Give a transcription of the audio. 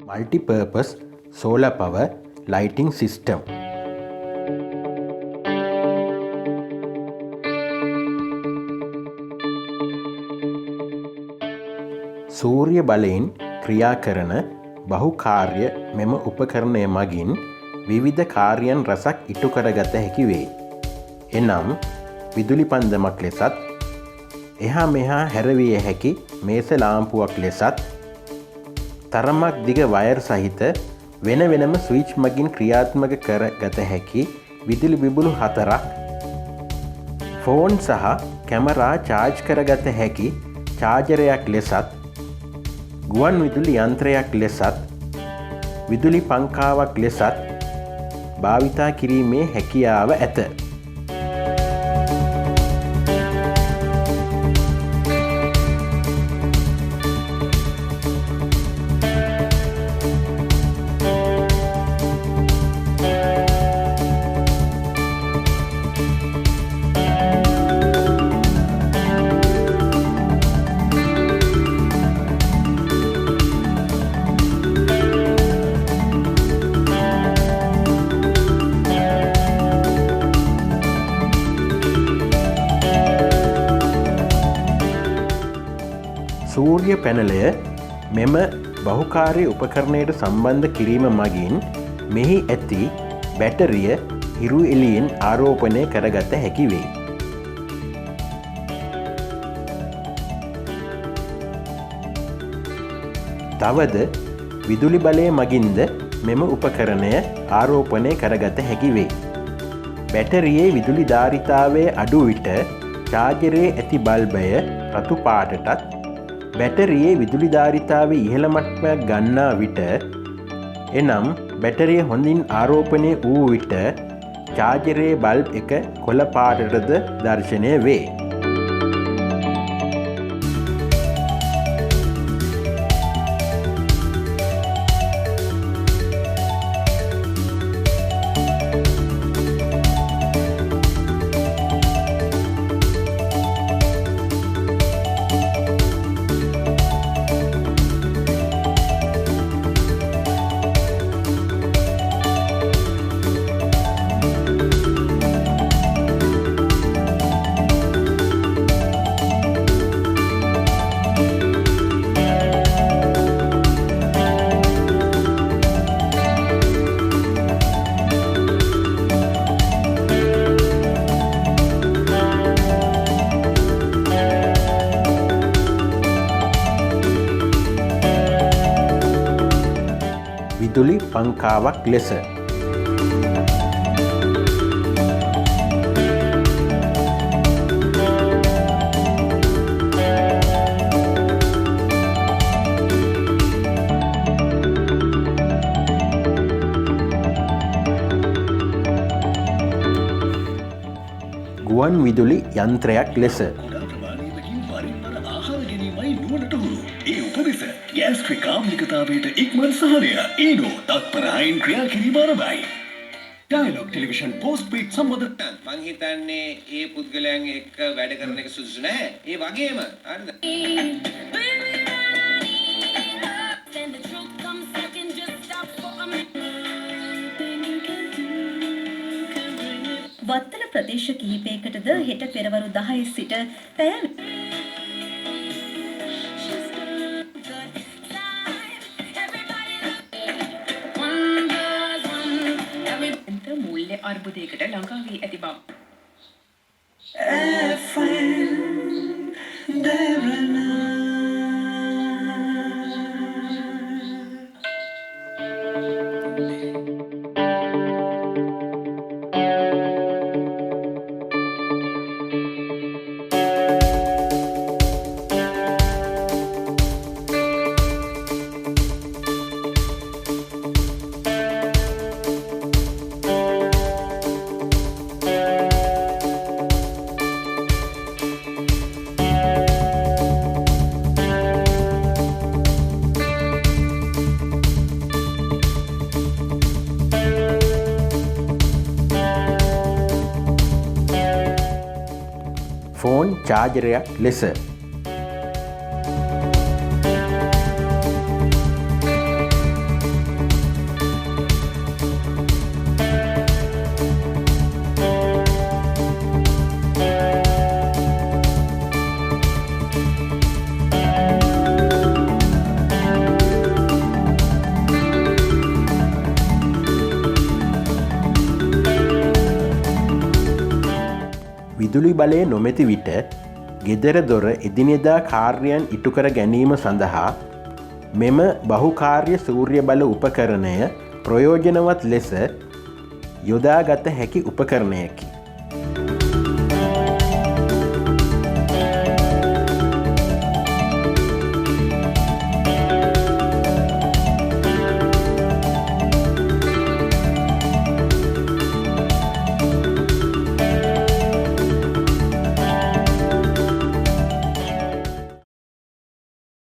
Multi-purpose solar power lighting system. සූර්ය බලයෙන් ක්‍රියා කරන බහුකාර්ය මෙම උපකරණය මගින් විවිධ කාර්යයන් රැසක් ඉටු කරගත හැකි වේ. එනම් විදුලි පන්දමක් ලෙසත්, එහා මෙහා හැරවිය හැකි මේස ලාම්පුවක් ලෙසත්, තරමක් දිග වයර් සහිත වෙන වෙනම ස්විච් මගින් ක්‍රියාත්මක කරගත හැකි විදුලි බිබුළු 4ක්, ෆෝන් සහ කැමරා චාර්ජ් කරගත හැකි චාර්ජරයක් ලෙසත්, ගුවන් විදුලි යන්ත්‍රයක් ලෙසත්, විදුලි පංකාවක් ලෙසත් භාවිතා කිරීමේ හැකියාව ඇත. සූර්ය පැනලය මෙම බහුකාර්ය උපකරණයට සම්බන්ධ කිරීම මගින් මෙහි ඇති බැටරිය හිරු එළියෙන් ආරෝපණය කරගත හැකි වේ. තවද විදුලි බලය මගින්ද මෙම උපකරණය ආරෝපණය කරගත හැකි වේ. බැටරියේ විදුලි ධාරිතාවය අඩු විට චාර්ජරයේ ඇති බල්බය රතු පාටටත්, බැටරියේ විදුලි ධාරිතාවය ඉහළ මට්ටමක් ගන්නා විට, එනම් බැටරිය හොඳින් ආරෝපණය වූ විට චාර්ජරයේ බල්බ් එක කොළ පාටටද දර්ශනය වේ. විදුලි පංකාවක් ලෙස ගුවන් විදුලි යන්ත්‍රයක් ලෙස කාම්ලිකතාවයට ඉක්මන් සහනය ඒනෝ තත්පරායින් ක්‍රියා කිරීම ආරම්භයි. ඩයලොග් ටෙලිවිෂන් පෝස්ට්පේඩ් සම්බන්ධ මං හිතන්නේ ඒ පුද්ගලයන් එක්ක වැඩ කරන එක සුදුසු නෑ. ඒ වගේම හරිද? වත්තල ප්‍රදේශ කිහිපයකටද හෙට පෙරවරු 10 සිට පැය අර්බුදයකට ලංකාවේ ඇති බව. ෆෝන් චාර්ජරයක් ලෙස විදුලි බලය නොමැති විට ගෙදර දොර එදිනෙදා කාර්යයන් ඉටුකර ගැනීම සඳහා මෙම බහුකාර්ය සූර්ය බල උපකරණය ප්‍රයෝජනවත් ලෙස යොදාගත හැකි උපකරණයකි.